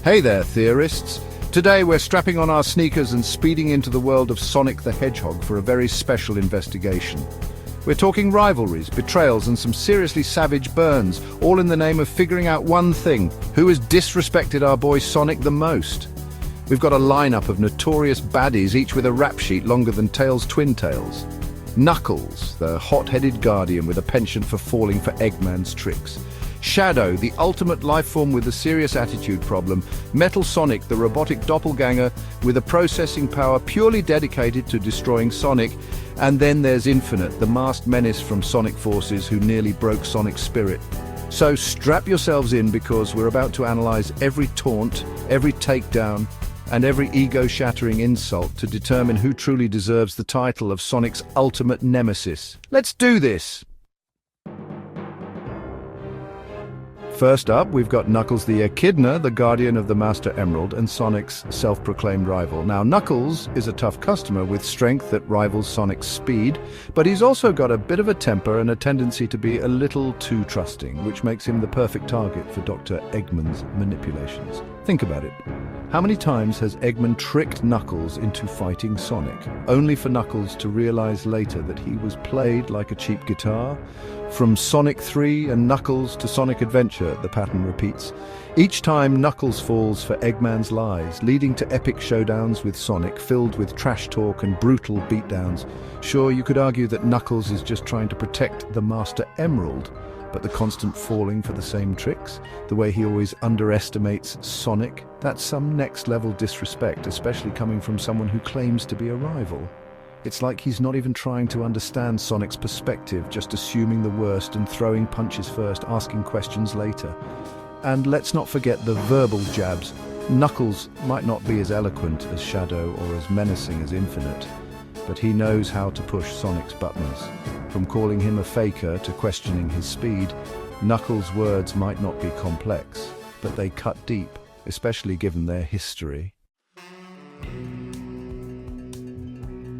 Hey there, theorists. Today we're strapping on our sneakers and speeding into the world of Sonic the Hedgehog for a very special investigation. We're talking rivalries, betrayals, and some seriously savage burns, all in the name of figuring out one thing: who has disrespected our boy Sonic the most? We've got a lineup of notorious baddies, each with a rap sheet longer than Tails' twin tails. Knuckles, the hot-headed guardian with a penchant for falling for Eggman's tricks. Shadow, the ultimate lifeform with a serious attitude problem. Metal Sonic, the robotic doppelganger with a processing power purely dedicated to destroying Sonic. And then there's Infinite, the masked menace from Sonic Forces who nearly broke Sonic's spirit. So strap yourselves in, because we're about to analyze every taunt, every takedown, and every ego-shattering insult to determine who truly deserves the title of Sonic's ultimate nemesis. Let's do this! First up, we've got Knuckles the Echidna, the guardian of the Master Emerald and Sonic's self-proclaimed rival. Now, Knuckles is a tough customer with strength that rivals Sonic's speed, but he's also got a bit of a temper and a tendency to be a little too trusting, which makes him the perfect target for Dr. Eggman's manipulations. Think about it. How many times has Eggman tricked Knuckles into fighting Sonic, only for Knuckles to realize later that he was played like a cheap guitar? From Sonic 3 and Knuckles to Sonic Adventure, the pattern repeats. Each time Knuckles falls for Eggman's lies, leading to epic showdowns with Sonic filled with trash talk and brutal beatdowns. Sure, you could argue that Knuckles is just trying to protect the Master Emerald, but the constant falling for the same tricks, the way he always underestimates Sonic, that's some next-level disrespect, especially coming from someone who claims to be a rival. It's like he's not even trying to understand Sonic's perspective, just assuming the worst and throwing punches first, asking questions later. And let's not forget the verbal jabs. Knuckles might not be as eloquent as Shadow or as menacing as Infinite, but he knows how to push Sonic's buttons. From calling him a faker to questioning his speed, Knuckles' words might not be complex, but they cut deep, especially given their history.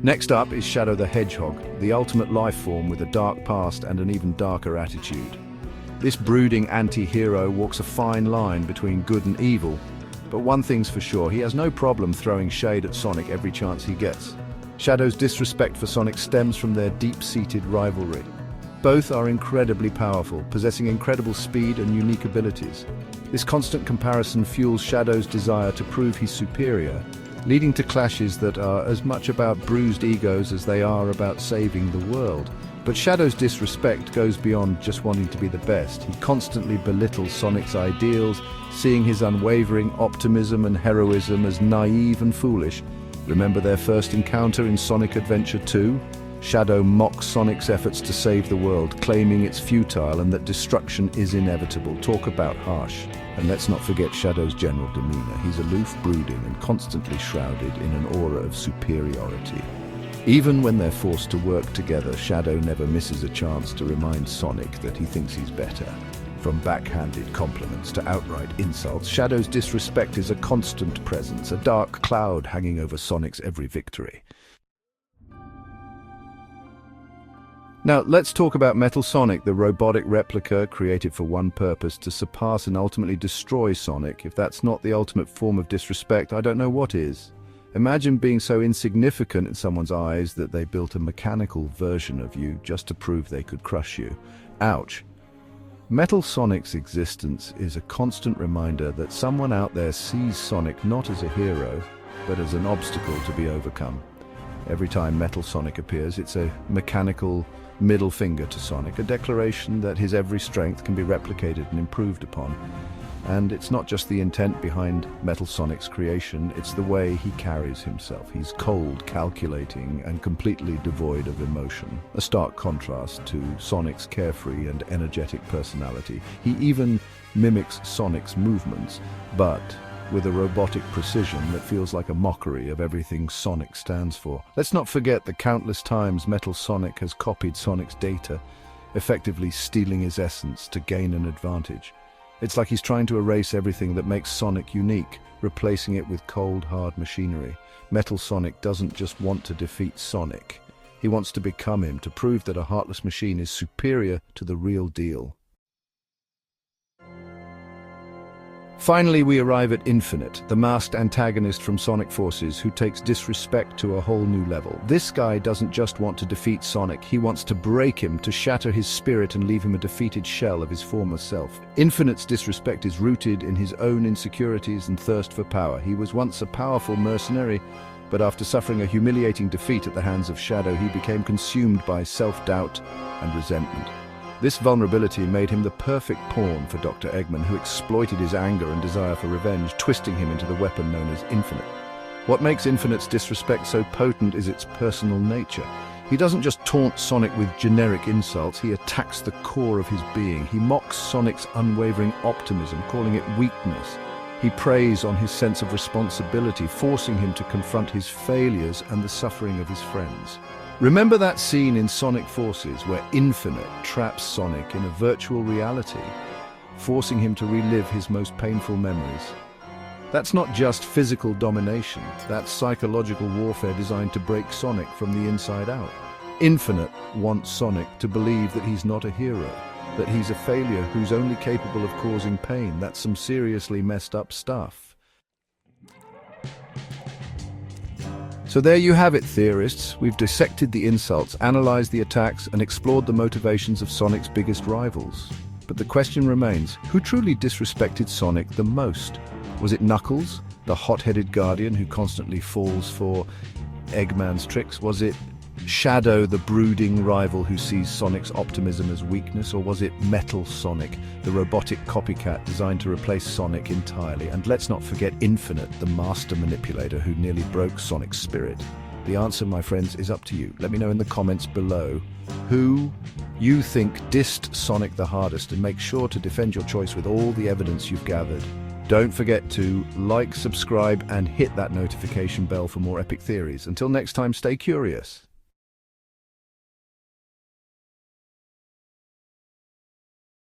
Next up is Shadow the Hedgehog, the ultimate life form with a dark past and an even darker attitude. This brooding anti-hero walks a fine line between good and evil, but one thing's for sure: he has no problem throwing shade at Sonic every chance he gets. Shadow's disrespect for Sonic stems from their deep-seated rivalry. Both are incredibly powerful, possessing incredible speed and unique abilities. This constant comparison fuels Shadow's desire to prove he's superior, leading to clashes that are as much about bruised egos as they are about saving the world. But Shadow's disrespect goes beyond just wanting to be the best. He constantly belittles Sonic's ideals, seeing his unwavering optimism and heroism as naive and foolish. Remember their first encounter in Sonic Adventure 2? Shadow mocks Sonic's efforts to save the world, claiming it's futile and that destruction is inevitable. Talk about harsh. And let's not forget Shadow's general demeanor. He's aloof, brooding, and constantly shrouded in an aura of superiority. Even when they're forced to work together, Shadow never misses a chance to remind Sonic that he thinks he's better. From backhanded compliments to outright insults, Shadow's disrespect is a constant presence, a dark cloud hanging over Sonic's every victory. Now, let's talk about Metal Sonic, the robotic replica created for one purpose: to surpass and ultimately destroy Sonic. If that's not the ultimate form of disrespect, I don't know what is. Imagine being so insignificant in someone's eyes that they built a mechanical version of you just to prove they could crush you. Ouch. Metal Sonic's existence is a constant reminder that someone out there sees Sonic not as a hero, but as an obstacle to be overcome. Every time Metal Sonic appears, it's a mechanical middle finger to Sonic, a declaration that his every strength can be replicated and improved upon. And it's not just the intent behind Metal Sonic's creation, it's the way he carries himself. He's cold, calculating, and completely devoid of emotion, a stark contrast to Sonic's carefree and energetic personality. He even mimics Sonic's movements, but with a robotic precision that feels like a mockery of everything Sonic stands for. Let's not forget the countless times Metal Sonic has copied Sonic's data, effectively stealing his essence to gain an advantage. It's like he's trying to erase everything that makes Sonic unique, replacing it with cold, hard machinery. Metal Sonic doesn't just want to defeat Sonic. He wants to become him, to prove that a heartless machine is superior to the real deal. Finally, we arrive at Infinite, the masked antagonist from Sonic Forces who takes disrespect to a whole new level. This guy doesn't just want to defeat Sonic, he wants to break him, to shatter his spirit and leave him a defeated shell of his former self. Infinite's disrespect is rooted in his own insecurities and thirst for power. He was once a powerful mercenary, but after suffering a humiliating defeat at the hands of Shadow, he became consumed by self-doubt and resentment. This vulnerability made him the perfect pawn for Dr. Eggman, who exploited his anger and desire for revenge, twisting him into the weapon known as Infinite. What makes Infinite's disrespect so potent is its personal nature. He doesn't just taunt Sonic with generic insults, he attacks the core of his being. He mocks Sonic's unwavering optimism, calling it weakness. He preys on his sense of responsibility, forcing him to confront his failures and the suffering of his friends. Remember that scene in Sonic Forces where Infinite traps Sonic in a virtual reality, forcing him to relive his most painful memories? That's not just physical domination, that's psychological warfare designed to break Sonic from the inside out. Infinite wants Sonic to believe that he's not a hero, that he's a failure who's only capable of causing pain. That's some seriously messed up stuff. So there you have it, theorists. We've dissected the insults, analyzed the attacks, and explored the motivations of Sonic's biggest rivals. But the question remains, who truly disrespected Sonic the most? Was it Knuckles, the hot-headed guardian who constantly falls for Eggman's tricks? Was it Shadow, the brooding rival who sees Sonic's optimism as weakness? Or was it Metal Sonic, the robotic copycat designed to replace Sonic entirely? And let's not forget Infinite, the master manipulator who nearly broke Sonic's spirit. The answer, my friends, is up to you. Let me know in the comments below who you think dissed Sonic the hardest, and make sure to defend your choice with all the evidence you've gathered. Don't forget to like, subscribe, and hit that notification bell for more epic theories. Until next time, stay curious.